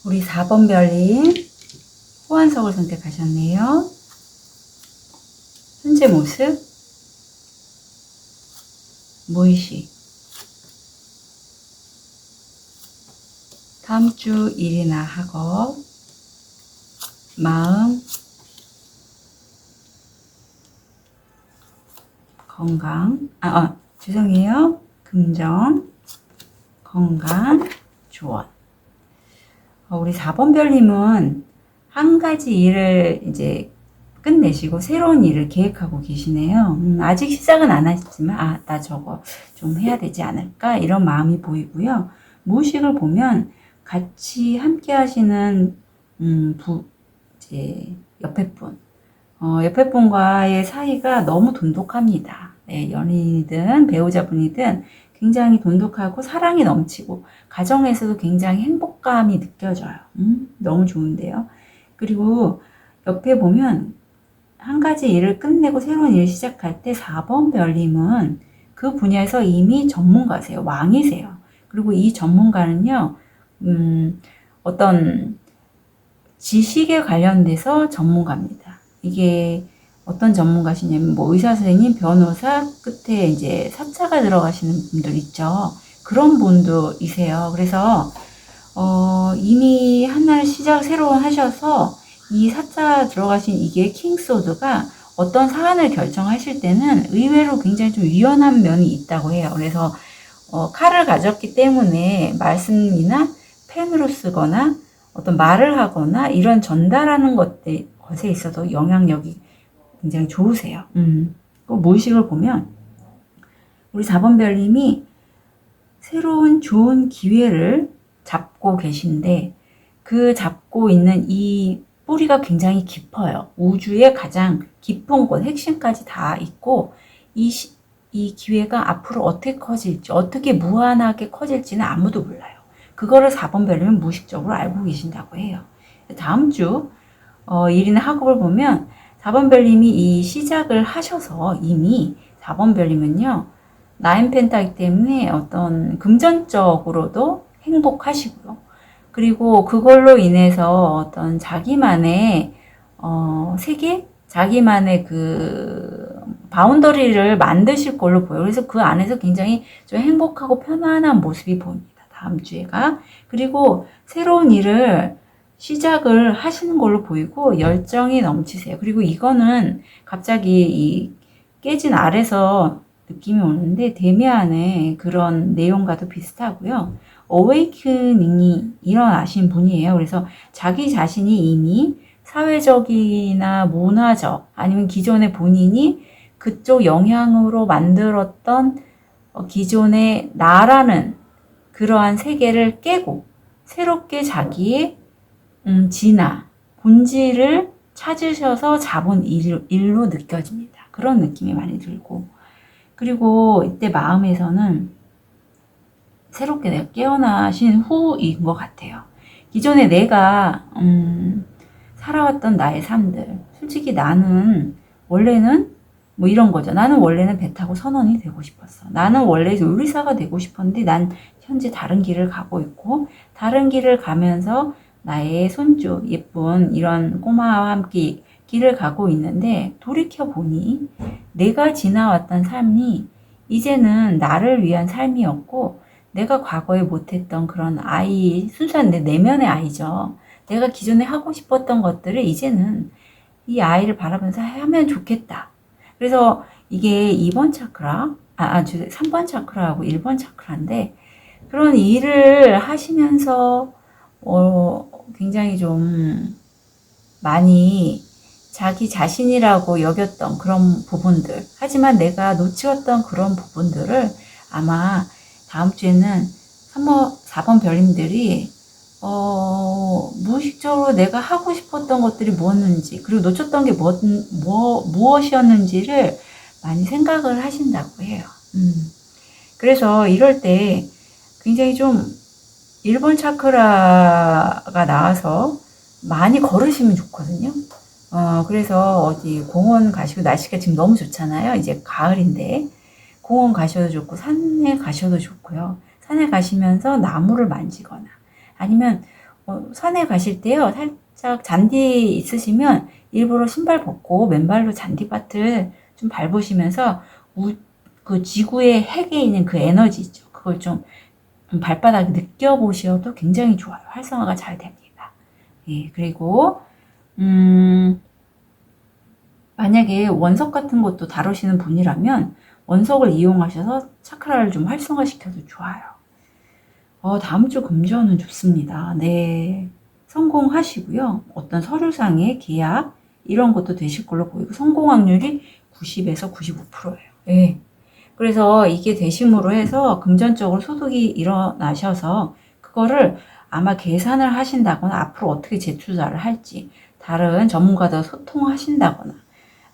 우리 4번 별님 호환석을 선택하셨네요. 현재 모습, 무의식, 다음 주 일이나 학업, 마음, 건강, 죄송해요. 금전, 건강, 조언. 우리 4번 별님은 한 가지 일을 이제 끝내시고 새로운 일을 계획하고 계시네요. 아직 시작은 안 하셨지만, 나 저거 좀 해야 되지 않을까? 이런 마음이 보이고요. 무의식을 보면 같이 함께 하시는, 이제 옆에 분. 옆에 분과의 사이가 너무 돈독합니다. 네, 연인이든 배우자분이든 굉장히 돈독하고 사랑이 넘치고 가정에서도 굉장히 행복감이 느껴져요. 너무 좋은데요. 그리고 옆에 보면 한 가지 일을 끝내고 새로운 일을 시작할 때 4번 별님은 그 분야에서 이미 전문가세요. 왕이세요. 그리고 이 전문가는요, 어떤 지식에 관련돼서 전문가입니다. 이게 어떤 전문가시냐면 뭐 의사 선생님, 변호사, 끝에 이제 사자가 들어가시는 분들 있죠. 그런 분들이세요. 그래서 이미 하나를 새로 하셔서 이 사자 들어가신 이게 킹소드가 어떤 사안을 결정하실 때는 의외로 굉장히 좀 유연한 면이 있다고 해요. 그래서 칼을 가졌기 때문에 말씀이나 펜으로 쓰거나 어떤 말을 하거나 이런 전달하는 것에 있어도 영향력이 굉장히 좋으세요. 그 무의식을 보면 우리 4번 별님이 새로운 좋은 기회를 잡고 계신데 그 잡고 있는 이 뿌리가 굉장히 깊어요. 우주의 가장 깊은 곳, 핵심까지 다 있고 이 기회가 앞으로 어떻게 커질지, 어떻게 무한하게 커질지는 아무도 몰라요. 그거를 4번 별님은 무의식적으로 알고 계신다고 해요. 다음 주 일이나 학업을 보면 4번 별님이 이 시작을 하셔서 이미 4번 별님은요. 나인 펜타기 때문에 어떤 금전적으로도 행복하시고요. 그리고 그걸로 인해서 어떤 자기만의 세계? 자기만의 그 바운더리를 만드실 걸로 보여요. 그래서 그 안에서 굉장히 좀 행복하고 편안한 모습이 보입니다. 다음 주에가. 그리고 새로운 일을 시작을 하시는 걸로 보이고 열정이 넘치세요. 그리고 이거는 갑자기 이 깨진 알에서 느낌이 오는데 데미안의 그런 내용과도 비슷하고요. 어웨이크닝이 일어나신 분이에요. 그래서 자기 자신이 이미 사회적이나 문화적 아니면 기존의 본인이 그쪽 영향으로 만들었던 기존의 나라는 그러한 세계를 깨고 새롭게 자기의 진화, 본질을 찾으셔서 잡은 일로 느껴집니다. 그런 느낌이 많이 들고 그리고 이때 마음에서는 새롭게 내가 깨어나신 후인 것 같아요. 기존에 내가 살아왔던 나의 삶들 솔직히 나는 원래는 뭐 이런 거죠. 나는 원래는 배 타고 선원이 되고 싶었어. 나는 원래 요리사가 되고 싶었는데 난 현재 다른 길을 가고 있고 다른 길을 가면서 나의 손주 예쁜 이런 꼬마와 함께 길을 가고 있는데 돌이켜보니 내가 지나왔던 삶이 이제는 나를 위한 삶이었고 내가 과거에 못했던 그런 아이, 순수한 내 내면의 아이죠. 내가 기존에 하고 싶었던 것들을 이제는 이 아이를 바라보면서 하면 좋겠다. 그래서 이게 2번 차크라, 주 3번 차크라하고 1번 차크라인데, 그런 일을 하시면서 굉장히 좀 많이 자기 자신이라고 여겼던 그런 부분들, 하지만 내가 놓치었던 그런 부분들을 아마 다음 주에는 3번, 4번 별님들이 무의식적으로 내가 하고 싶었던 것들이 뭐였는지, 그리고 놓쳤던 게 무엇이었는지를 많이 생각을 하신다고 해요. 그래서 이럴 때 굉장히 좀 1번 차크라가 나와서 많이 걸으시면 좋거든요. 그래서 어디 공원 가시고, 날씨가 지금 너무 좋잖아요. 이제 가을인데 공원 가셔도 좋고 산에 가셔도 좋고요. 산에 가시면서 나무를 만지거나, 아니면 산에 가실 때요, 살짝 잔디 있으시면 일부러 신발 벗고 맨발로 잔디밭을 좀 밟으시면서 그 지구의 핵에 있는 그 에너지 있죠. 그걸 좀 발바닥에 느껴보셔도 굉장히 좋아요. 활성화가 잘 됩니다. 예, 그리고 만약에 원석 같은 것도 다루시는 분이라면 원석을 이용하셔서 차크라를 좀 활성화시켜도 좋아요. 다음 주 금전은 좋습니다. 네. 성공하시고요. 어떤 서류상의 계약, 이런 것도 되실 걸로 보이고, 성공 확률이 90에서 95%예요. 네. 그래서 이게 되심으로 해서 금전적으로 소득이 일어나셔서 그거를 아마 계산을 하신다거나, 앞으로 어떻게 재투자를 할지 다른 전문가들 소통하신다거나,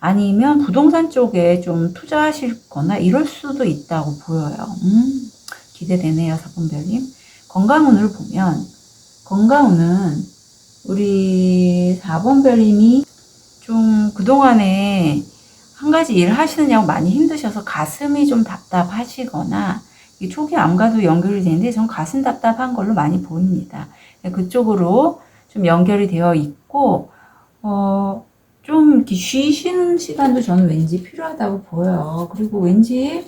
아니면 부동산 쪽에 좀 투자하실 거나 이럴 수도 있다고 보여요. 기대되네요, 4번별님. 건강운을 보면, 건강운은 우리 4번별님이 좀 그동안에 한 가지 일을 하시느냐고 많이 힘드셔서 가슴이 좀 답답하시거나, 초기 암과도 연결이 되는데 전 가슴 답답한 걸로 많이 보입니다. 그쪽으로 좀 연결이 되어 있고, 좀 이렇게 쉬시는 시간도 저는 왠지 필요하다고 보여요. 그리고 왠지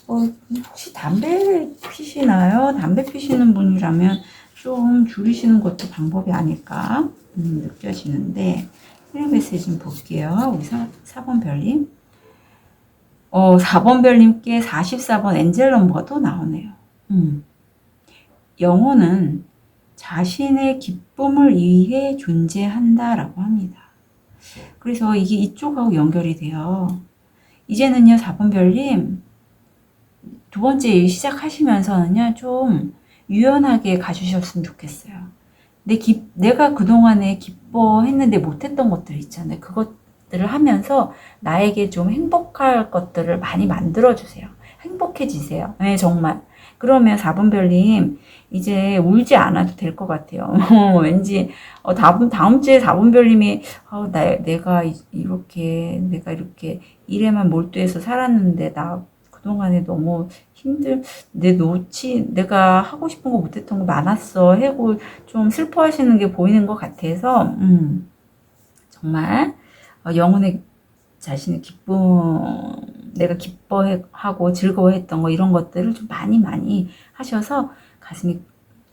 혹시 담배 피시나요? 담배 피시는 분이라면 좀 줄이시는 것도 방법이 아닐까 느껴지는데, 힐링 메시지 좀 볼게요. 우리 4번 별님. 4번 별님께 44번 엔젤 넘버가 또 나오네요. 영혼은 자신의 기쁨을 위해 존재한다라고 합니다. 그래서 이게 이쪽하고 연결이 돼요. 이제는요, 4번 별님, 두 번째 일 시작하시면서는요, 좀 유연하게 가주셨으면 좋겠어요. 내가 그동안에 기뻐했는데 못했던 것들 있잖아요. 그것들을 하면서 나에게 좀 행복할 것들을 많이 만들어주세요. 행복해지세요. 네, 정말. 그러면 4번 별님, 이제 울지 않아도 될 것 같아요. 왠지, 다음 주에 4번 별님이, 내가 이렇게 일에만 몰두해서 살았는데, 그동안에 너무 내가 하고 싶은 거 못했던 거 많았어 하고 좀 슬퍼하시는 게 보이는 것 같아서, 정말 영혼의 자신의 내가 기뻐하고 즐거워했던 거, 이런 것들을 좀 많이 하셔서 가슴이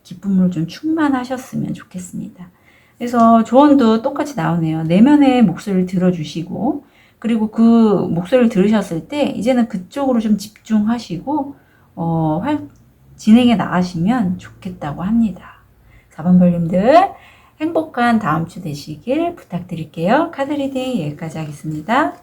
기쁨으로 좀 충만하셨으면 좋겠습니다. 그래서 조언도 똑같이 나오네요. 내면의 목소리를 들어주시고, 그리고 그 목소리를 들으셨을 때 이제는 그쪽으로 좀 집중하시고 진행해 나가시면 좋겠다고 합니다. 4번 별님들 행복한 다음 주 되시길 부탁드릴게요. 카드 리딩 여기까지 하겠습니다.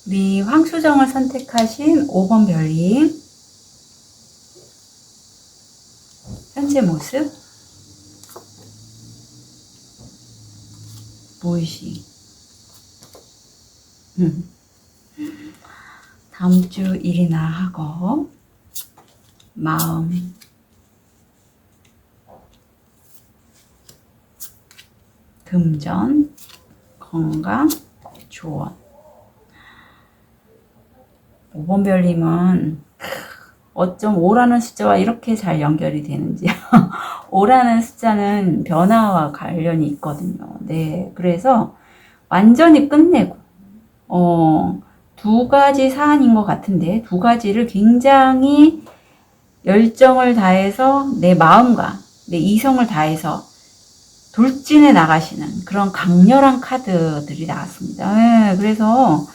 우리 황수정을 선택하신 5번 별님, 현재 모습, 무의식, 다음 주 일이나 하고, 마음, 금전, 건강, 조언. 5번 별님은 어쩜 5라는 숫자와 이렇게 잘 연결이 되는지 5라는 숫자는 변화와 관련이 있거든요. 네. 그래서 완전히 끝내고, 두 가지 사안인 것 같은데, 두 가지를 굉장히 열정을 다해서 내 마음과 내 이성을 다해서 돌진해 나가시는 그런 강렬한 카드들이 나왔습니다. 네, 그래서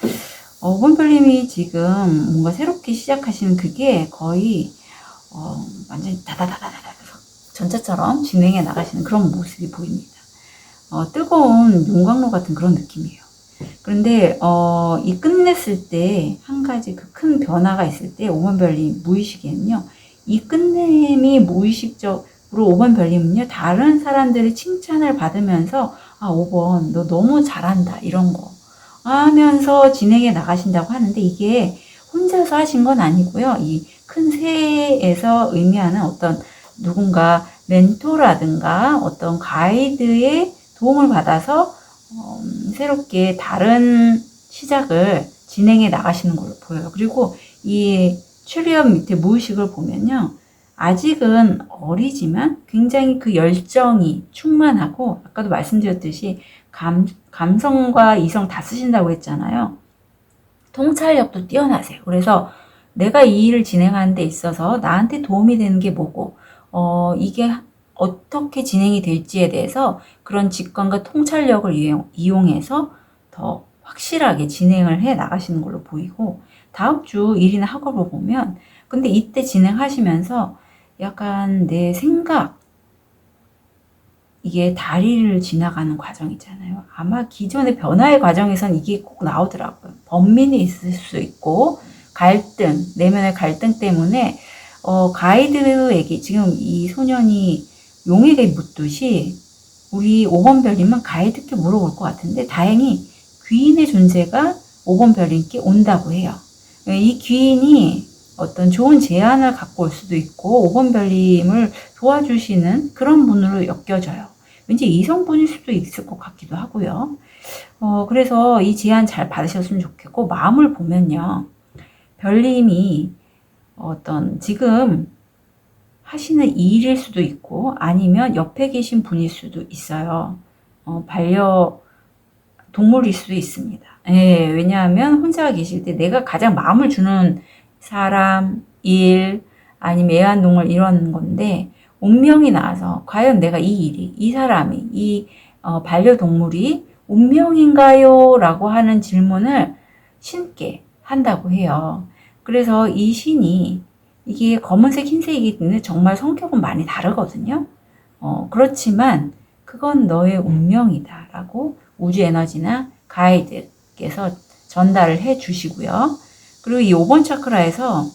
오건별님이 지금 뭔가 새롭게 시작하시는 그게 거의 완전히 다다다다다다 전차처럼 진행해 나가시는 그런 모습이 보입니다. 뜨거운 용광로 같은 그런 느낌이에요. 그런데 이 끝냈을 때 한 가지 그 큰 변화가 있을 때 5번 별님 무의식에는요. 이 끝냄이 무의식적으로 5번 별님은요. 다른 사람들의 칭찬을 받으면서 5번 너 너무 잘한다 이런 거 하면서 진행해 나가신다고 하는데 이게 혼자서 하신 건 아니고요. 이 큰 새에서 의미하는 어떤 누군가 멘토라든가 어떤 가이드의 도움을 받아서 새롭게 다른 시작을 진행해 나가시는 걸로 보여요. 그리고 이 추리업 밑에 무의식을 보면요. 아직은 어리지만 굉장히 그 열정이 충만하고 아까도 말씀드렸듯이 감성과 이성 다 쓰신다고 했잖아요. 통찰력도 뛰어나세요. 그래서 내가 이 일을 진행하는 데 있어서 나한테 도움이 되는 게 뭐고 이게 어떻게 진행이 될지에 대해서 그런 직관과 통찰력을 이용해서 더 확실하게 진행을 해 나가시는 걸로 보이고 다음 주 일이나 학업을 보면 근데 이때 진행하시면서 약간 내 생각 이게 다리를 지나가는 과정이잖아요. 아마 기존의 변화의 과정에선 이게 꼭 나오더라고요. 번민이 있을 수 있고 갈등, 내면의 갈등 때문에 가이드에게 지금 이 소년이 용에게 묻듯이 우리 5번 별님은 가이드께 물어볼 것 같은데 다행히 귀인의 존재가 5번 별님께 온다고 해요. 이 귀인이 어떤 좋은 제안을 갖고 올 수도 있고 5번 별님을 도와주시는 그런 분으로 엮여져요. 왠지 이성분일 수도 있을 것 같기도 하고요. 그래서 이 제안 잘 받으셨으면 좋겠고 마음을 보면요. 별님이 어떤 지금 하시는 일일 수도 있고 아니면 옆에 계신 분일 수도 있어요. 반려동물일 수도 있습니다. 예, 왜냐하면 혼자 계실 때 내가 가장 마음을 주는 사람, 일, 아니면 애완동물 이런 건데 운명이 나와서 과연 내가 이 일이, 이 사람이, 이 반려동물이 운명인가요? 라고 하는 질문을 신께 한다고 해요. 그래서 이 신이 이게 검은색, 흰색이기 때문에 정말 성격은 많이 다르거든요. 그렇지만 그건 너의 운명이다 라고 우주 에너지나 가이드께서 전달을 해 주시고요. 그리고 이 5번 차크라에서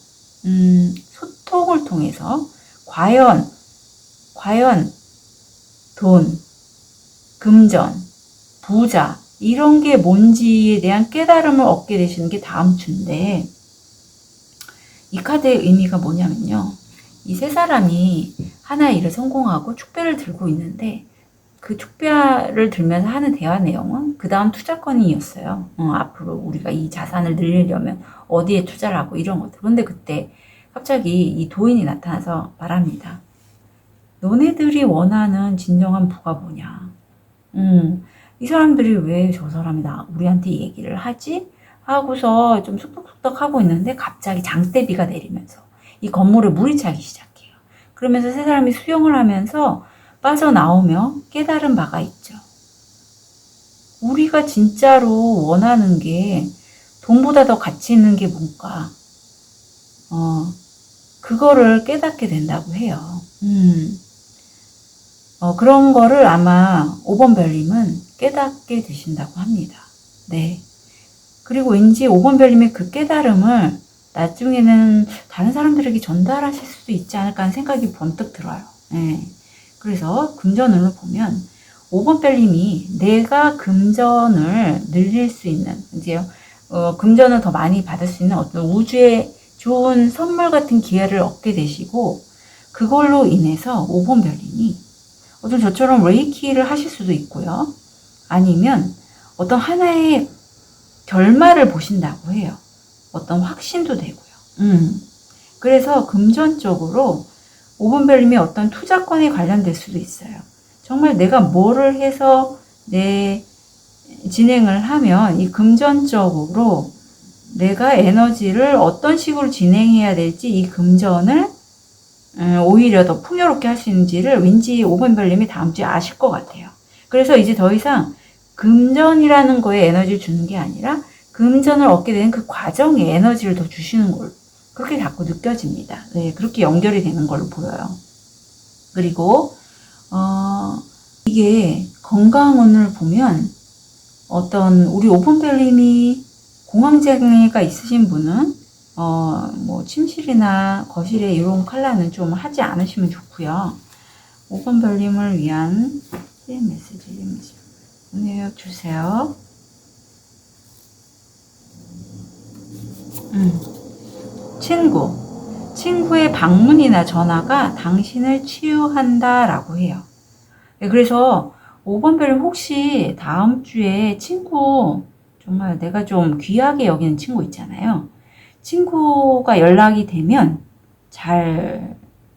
소통을 통해서 과연 돈, 금전, 부자 이런 게 뭔지에 대한 깨달음을 얻게 되시는 게 다음 주인데 이 카드의 의미가 뭐냐면요. 이 세 사람이 하나의 일을 성공하고 축배를 들고 있는데 그 축배를 들면서 하는 대화 내용은 그 다음 투자권이었어요. 앞으로 우리가 이 자산을 늘리려면 어디에 투자를 하고 이런 것들. 그런데 그때 갑자기 이 도인이 나타나서 말합니다. 너네들이 원하는 진정한 부가 뭐냐. 이 사람들이 왜 저 사람이 우리한테 얘기를 하지? 하고서 좀 쑥덕쑥덕 하고 있는데 갑자기 장대비가 내리면서 이 건물에 물이 차기 시작해요. 그러면서 세 사람이 수영을 하면서 빠져나오며 깨달은 바가 있죠. 우리가 진짜로 원하는 게 돈보다 더 가치 있는 게 뭔가 그거를 깨닫게 된다고 해요. 그런 거를 아마 5번 별님은 깨닫게 되신다고 합니다. 네. 그리고 왠지 5번 별님의 그 깨달음을 나중에는 다른 사람들에게 전달하실 수도 있지 않을까 하는 생각이 번뜩 들어요. 네. 그래서 금전운을 보면 5번 별님이 내가 금전을 늘릴 수 있는 이제 금전을 더 많이 받을 수 있는 어떤 우주의 좋은 선물 같은 기회를 얻게 되시고 그걸로 인해서 5번 별님이 어떤 저처럼 레이키를 하실 수도 있고요. 아니면 어떤 하나의 결말을 보신다고 해요. 어떤 확신도 되고요. 그래서 금전적으로 5번별님이 어떤 투자권에 관련될 수도 있어요. 정말 내가 뭐를 해서 내 진행을 하면 이 금전적으로 내가 에너지를 어떤 식으로 진행해야 될지 이 금전을 오히려 더 풍요롭게 할 수 있는지를 왠지 5번별님이 다음 주에 아실 것 같아요. 그래서 이제 더 이상 금전이라는 거에 에너지를 주는 게 아니라 금전을 얻게 되는 그 과정에 에너지를 더 주시는 걸로 그렇게 자꾸 느껴집니다. 네, 그렇게 연결이 되는 걸로 보여요. 그리고 이게 건강운을 보면 어떤 우리 오픈별님이 공황장애가 있으신 분은 뭐 침실이나 거실에 이런 컬러는 좀 하지 않으시면 좋고요. 5번별님을 위한 메시지 오늘 주세요. 친구의 방문이나 전화가 당신을 치유한다 라고 해요. 네, 그래서 5번별님 혹시 다음 주에 친구 정말 내가 좀 귀하게 여기는 친구 있잖아요. 친구가 연락이 되면 잘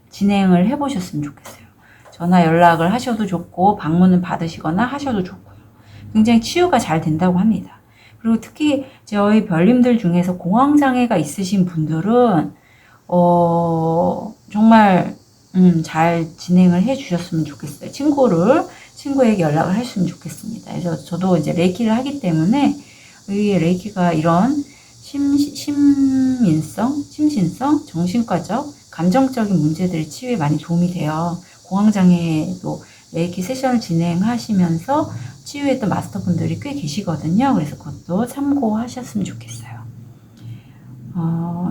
진행을 해보셨으면 좋겠어요. 전화 연락을 하셔도 좋고 방문을 받으시거나 하셔도 좋고요. 굉장히 치유가 잘 된다고 합니다. 그리고 특히 저희 별님들 중에서 공황장애가 있으신 분들은 정말 잘 진행을 해 주셨으면 좋겠어요. 친구에게 연락을 했으면 좋겠습니다. 그래서 저도 이제 레이키를 하기 때문에 이 레이키가 이런 심신성, 정신과적, 감정적인 문제들의 치유에 많이 도움이 돼요. 공황장애도 레이키 세션을 진행하시면서 치유했던 마스터분들이 꽤 계시거든요. 그래서 그것도 참고하셨으면 좋겠어요.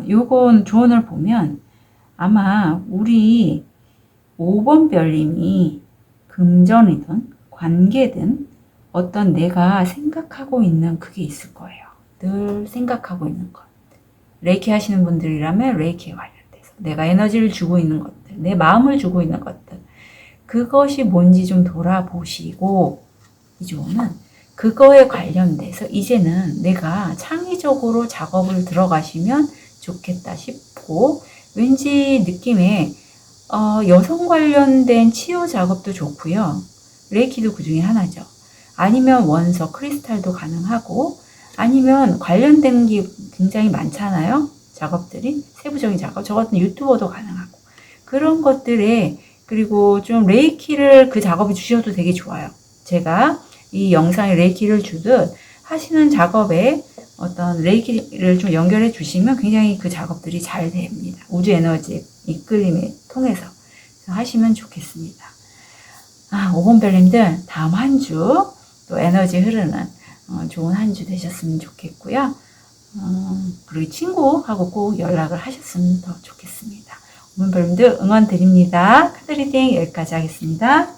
요건 조언을 보면 아마 우리 5번 별님이 금전이든 관계든 어떤 내가 생각하고 있는 그게 있을 거예요. 늘 생각하고 있는 것. 레이키 하시는 분들이라면 레이키에 관련돼서 내가 에너지를 주고 있는 것들, 내 마음을 주고 있는 것들, 그것이 뭔지 좀 돌아보시고 이 조언은 그거에 관련돼서 이제는 내가 창의적으로 작업을 들어가시면 좋겠다 싶고 왠지 느낌에 여성 관련된 치유 작업도 좋고요. 레이키도 그 중에 하나죠. 아니면 원석, 크리스탈도 가능하고 아니면 관련된 게 굉장히 많잖아요. 작업들이 세부적인 작업. 저 같은 유튜버도 가능하고 그런 것들에 그리고 좀 레이키를 그 작업에 주셔도 되게 좋아요. 제가 이 영상에 레이키를 주듯 하시는 작업에 어떤 레이키를 좀 연결해 주시면 굉장히 그 작업들이 잘 됩니다. 우주 에너지 이끌림을 통해서 하시면 좋겠습니다. 5번 별님들 다음 한 주 또 에너지 흐르는 좋은 한 주 되셨으면 좋겠고요. 그리고 친구하고 꼭 연락을 하셨으면 더 좋겠습니다. 5번 별님들 응원 드립니다. 카드 리딩 여기까지 하겠습니다.